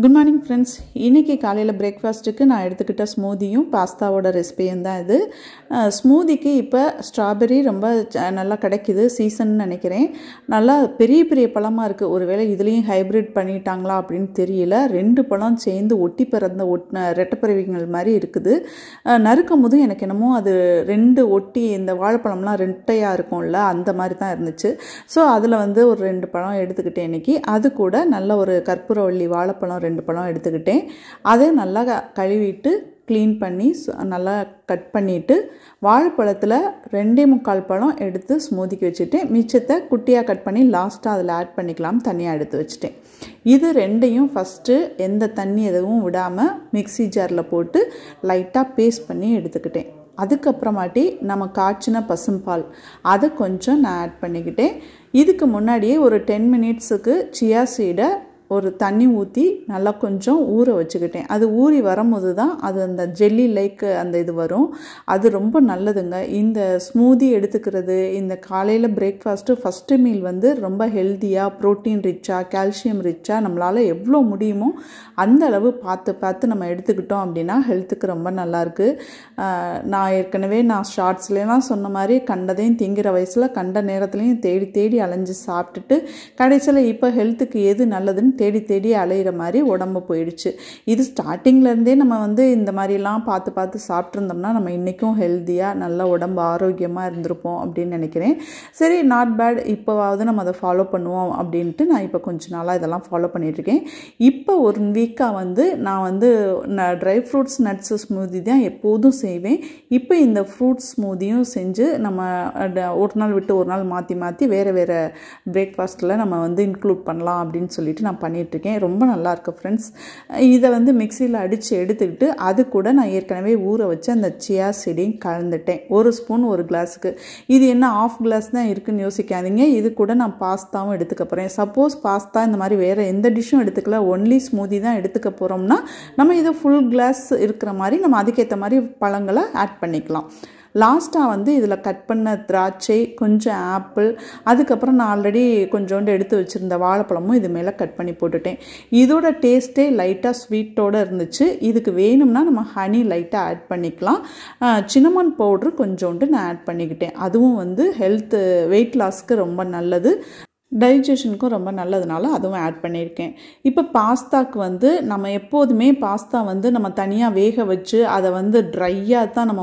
Good morning friends. இன்றைக்கி காலையில் பிரேக்ஃபாஸ்ட்டுக்கு நான் எடுத்துக்கிட்ட ஸ்மூதியும் பாஸ்தாவோட ரெசிபியும் தான் இது. ஸ்மூதிக்கு இப்போ ஸ்ட்ராபெரி ரொம்ப நல்லா கிடைக்கிது, சீசன் நினைக்கிறேன். நல்லா பெரிய பெரிய பழமாக இருக்குது. ஒருவேளை இதுலேயும் ஹைப்ரிட் பண்ணிட்டாங்களா அப்படின்னு தெரியல. 2 பழம் சேர்ந்து ஒட்டி பிறந்த ரெட்டைப்பறவைகள் மாதிரி இருக்குது. நறுக்கும் போதும் எனக்கு என்னமோ அது 2 ஒட்டி, இந்த வாழைப்பழம்லாம் ரெட்டையாக இருக்கும்ல, அந்த மாதிரி தான் இருந்துச்சு. ஸோ அதில் ஒரு 2 பழம் எடுத்துக்கிட்டேன் இன்றைக்கி. அது கூட நல்ல ஒரு கற்பூரவள்ளி வாழைப்பழம் 2 பழம் எடுத்துக்கிட்டேன். அதை நல்லா கழுவிட்டு க்ளீன் பண்ணி நல்லா கட் பண்ணிவிட்டு வாழைப்பழத்தில் 2.25 பழம் எடுத்து ஸ்மூதிக்கு வச்சுட்டேன். மிச்சத்தை குட்டியாக கட் பண்ணி லாஸ்ட்டாக அதில் ஆட் பண்ணிக்கலாம் தனியாக எடுத்து வச்சுட்டேன். இது ரெண்டையும் ஃபஸ்ட்டு எந்த தண்ணி எதுவும் விடாமல் மிக்ஸி ஜாரில் போட்டு லைட்டாக பேஸ்ட் பண்ணி எடுத்துக்கிட்டேன். அதுக்கப்புறமாட்டி நம்ம காய்ச்சின பசும்பால் அதை கொஞ்சம் நான் ஆட் பண்ணிக்கிட்டேன். இதுக்கு முன்னாடியே ஒரு 10 மினிட்ஸுக்கு சியா சீடை ஒரு தண்ணி ஊற்றி நல்லா கொஞ்சம் ஊற வச்சுக்கிட்டேன். அது ஊறி வரும்போது தான் அது அந்த ஜெல்லி லைக் அந்த இது வரும். அது ரொம்ப நல்லதுங்க. இந்த ஸ்மூதி எடுத்துக்கிறது, இந்த காலையில் பிரேக்ஃபாஸ்ட்டு ஃபஸ்ட்டு மீல் ரொம்ப ஹெல்த்தியாக, ப்ரோட்டீன் ரிச்சாக, கால்சியம் ரிச்சாக நம்மளால் எவ்வளோ முடியுமோ அந்த அளவு பார்த்து நம்ம எடுத்துக்கிட்டோம் அப்படின்னா ஹெல்த்துக்கு ரொம்ப நல்லாயிருக்கு. நான் ஏற்கனவே ஷார்ட்ஸ்லாம் சொன்ன மாதிரி கண்டதையும் திங்கிற வயசில் கண்ட நேரத்துலையும் தேடி அலைஞ்சு சாப்பிட்டுட்டு கடைசியில் இப்போ ஹெல்த்துக்கு எது நல்லதுன்னு தேடி அலையிற மாதிரி உடம்பு போயிடுச்சு. இது ஸ்டார்டிங்லேருந்தே நம்ம இந்த மாதிரிலாம் பார்த்து சாப்பிட்ருந்தோம்னா நம்ம இன்றைக்கும் ஹெல்த்தியாக நல்ல உடம்பு ஆரோக்கியமாக இருந்திருப்போம் அப்படின்னு நினைக்கிறேன். சரி, நாட் பேட், இப்போவாவது நம்ம அதை ஃபாலோ பண்ணுவோம் அப்படின்ட்டு நான் இப்போ கொஞ்ச நாளாக இதெல்லாம் ஃபாலோ பண்ணிகிட்ருக்கேன். இப்போ ஒரு வீக்காக நான் ட்ரை ஃப்ரூட்ஸ் நட்ஸு ஸ்மூதி தான் எப்போதும் செய்வேன். இப்போ இந்த ஃப்ரூட் ஸ்மூதியும் செஞ்சு நம்ம ஒரு நாள் விட்டு ஒரு நாள் மாற்றி வேறு பிரேக்ஃபாஸ்ட்டில் நம்ம இன்க்ளூட் பண்ணலாம் அப்படின்னு சொல்லிட்டு நான் பண்ணிகிட்ருக்கேன். ரொம்ப நல்லாயிருக்கு ஃப்ரெண்ட்ஸ். இதை மிக்சியில் அடித்து எடுத்துக்கிட்டு அது கூட நான் ஏற்கனவே ஊற வச்சு அந்த சியா சீடையும் கலந்துட்டேன். 1 ஸ்பூன் 1 கிளாஸுக்கு. இது என்ன ஆஃப் கிளாஸ் தான் இருக்குதுன்னு யோசிக்காதீங்க. இது கூட நான் பாஸ்தாவும் எடுத்துக்க போகிறேன். சப்போஸ் பாஸ்தா இந்த மாதிரி வேறு எந்த டிஷ்ஷும் எடுத்துக்கல, ஒன்லி ஸ்மூதி தான் எடுத்துக்க போகிறோம்னா நம்ம இதை ஃபுல் கிளாஸ் இருக்கிற மாதிரி நம்ம அதுக்கேற்ற மாதிரி பழங்களை ஆட் பண்ணிக்கலாம். லாஸ்ட்டாக இதில் கட் பண்ண திராட்சை, கொஞ்சம் ஆப்பிள், அதுக்கப்புறம் நான் ஆல்ரெடி கொஞ்சோண்டு எடுத்து வச்சுருந்த வாழைப்பழமும் இது மேலே கட் பண்ணி போட்டுட்டேன். இதோட டேஸ்ட்டே லைட்டாக ஸ்வீட்டோடு இருந்துச்சு. இதுக்கு வேணும்னா நம்ம ஹனி லைட்டாக ஆட் பண்ணிக்கலாம். சின்னமன் பவுட்ரு கொஞ்சோண்டு நான் ஆட் பண்ணிக்கிட்டேன். அதுவும் ஹெல்த்து, வெயிட் லாஸ்க்கு ரொம்ப நல்லது, டைஜஷனுக்கும் ரொம்ப நல்லதுனால அதுவும் ஆட் பண்ணியிருக்கேன். இப்போ பாஸ்தாக்கு நம்ம எப்போதுமே பாஸ்தா நம்ம தனியாக வேக வச்சு அதை ட்ரையாக தான் நம்ம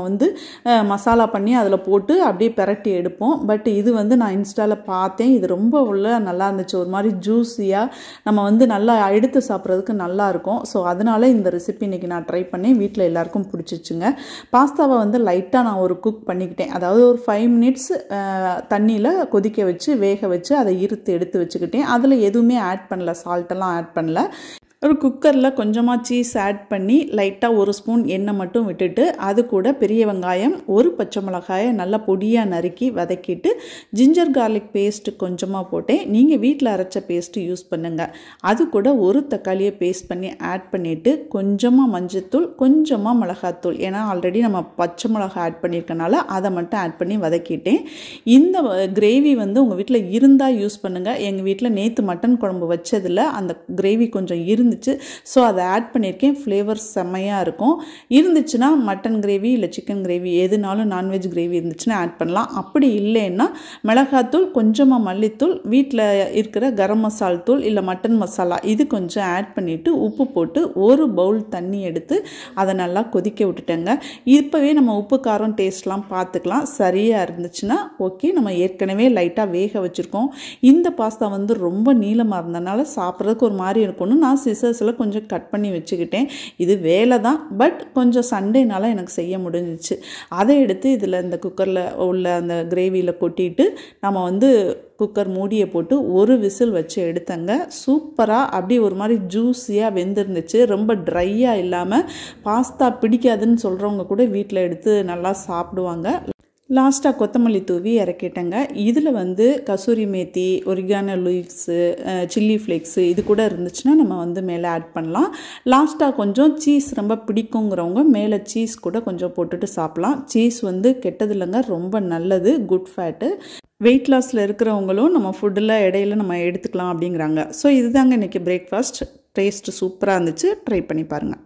மசாலா பண்ணி அதில் போட்டு அப்படியே பிரட்டி எடுப்போம். பட் இது நான் இன்ஸ்டாவில் பார்த்தேன். இது ரொம்ப நல்லா இருந்துச்சு. ஒரு மாதிரி ஜூஸியாக நம்ம நல்லா எடுத்து சாப்பிட்றதுக்கு நல்லாயிருக்கும். ஸோ அதனால் இந்த ரெசிபி இன்றைக்கி நான் ட்ரை பண்ணேன். வீட்டில் எல்லாருக்கும் பிடிச்சிச்சுங்க. பாஸ்தாவை லைட்டாக நான் ஒரு குக் பண்ணிக்கிட்டேன். அதாவது ஒரு 5 மினிட்ஸ் தண்ணியில் கொதிக்க வச்சு வேக வச்சு அதை எடுத்து வச்சுக்கிட்டேன். அதில் எதுவுமே ஆட் பண்ணல, சால்ட்டெல்லாம் ஆட் பண்ணல. ஒரு குக்கரில் கொஞ்சமாக சீஸ் ஆட் பண்ணி லைட்டாக 1 ஸ்பூன் எண்ணெய் மட்டும் விட்டுட்டு அது கூட பெரிய வெங்காயம், 1 பச்சை மிளகாயை நல்லா பொடியாக நறுக்கி வதக்கிட்டு ஜிஞ்சர் கார்லிக் பேஸ்ட்டு கொஞ்சமாக போட்டேன். நீங்கள் வீட்டில் அரைச்ச பேஸ்ட்டு யூஸ் பண்ணுங்கள். அது கூட 1 தக்காளியை பேஸ்ட் பண்ணி ஆட் பண்ணிவிட்டு கொஞ்சமாக மஞ்சத்தூள், கொஞ்சமாக மிளகாத்தூள், ஏன்னா ஆல்ரெடி நம்ம பச்சை மிளகா ஆட் பண்ணியிருக்கனால அதை மட்டும் ஆட் பண்ணி வதக்கிட்டேன். இந்த கிரேவி உங்கள் வீட்டில் இருந்தால் யூஸ் பண்ணுங்கள். எங்கள் வீட்டில் நேற்று மட்டன் குழம்பு வச்சதில் அந்த கிரேவி கொஞ்சம் இருந்துச்சு. ஸோ அதை ஆட் பண்ணியிருக்கேன். ஃப்ளேவர் செம்மையாக இருக்கும். இருந்துச்சுன்னா மட்டன் கிரேவி இல்லை சிக்கன் கிரேவி எதுனாலும், நான்வெஜ் கிரேவி இருந்துச்சுன்னா ஆட் பண்ணலாம். அப்படி இல்லைன்னா மிளகாத்தூள், கொஞ்சமாக மல்லித்தூள், வீட்டில் இருக்கிற கரம் மசால் தூள் இல்லை மட்டன் மசாலா இது கொஞ்சம் ஆட் பண்ணிவிட்டு உப்பு போட்டு 1 பவுல் தண்ணி எடுத்து அதை நல்லா கொதிக்க விட்டுட்டேங்க. இப்போவே நம்ம உப்பு காரம் டேஸ்ட்லாம் பார்த்துக்கலாம். சரியாக இருந்துச்சுன்னா ஓகே. நம்ம ஏற்கனவே லைட்டாக வேக வச்சுருக்கோம். இந்த பாஸ்தா ரொம்ப நீளமாக இருந்தனால சாப்பிட்றதுக்கு ஒரு மாதிரி இருக்கும்னு நான் சிசர்ஸில் கொஞ்சம் கட் பண்ணி வச்சுக்கிட்டேன். இது வேலை தான், பட் கொஞ்சம் சண்டேனால எனக்கு செய்ய முடிஞ்சிச்சு. அதை எடுத்து இதில் இந்த குக்கரில் உள்ள அந்த கிரேவியில் கொட்டிட்டு நம்ம குக்கர் மூடியை போட்டு 1 விசில் வச்சு எடுத்தங்க. சூப்பராக அப்படி ஒரு மாதிரி ஜூஸியாக வெந்திருந்துச்சு. ரொம்ப ட்ரையாக இல்லாமல், பாஸ்தா பிடிக்காதுன்னு சொல்கிறவங்க கூட வீட்டில் எடுத்து நல்லா சாப்பிடுவாங்க. லாஸ்ட்டாக கொத்தமல்லி தூவி இறக்கிட்டேங்க. இதில் kasuri methi, oregano leaves, chilli flakes இது கூட இருந்துச்சுன்னா நம்ம மேலே ஆட் பண்ணலாம். லாஸ்ட்டாக கொஞ்சம் சீஸ் ரொம்ப பிடிக்குங்கிறவங்க மேலே சீஸ் கூட கொஞ்சம் போட்டுட்டு சாப்பிட்லாம். சீஸ் கெட்டது இல்லைங்க, ரொம்ப நல்லது, குட் ஃபேட்டு. வெயிட் லாஸில் இருக்கிறவங்களும் நம்ம ஃபுட்டில் இடையில நம்ம எடுத்துக்கலாம் அப்படிங்கிறாங்க. ஸோ இதுதாங்க இன்றைக்கி பிரேக்ஃபாஸ்ட். டேஸ்ட்டு சூப்பராக இருந்துச்சு. ட்ரை பண்ணி பாருங்கள்.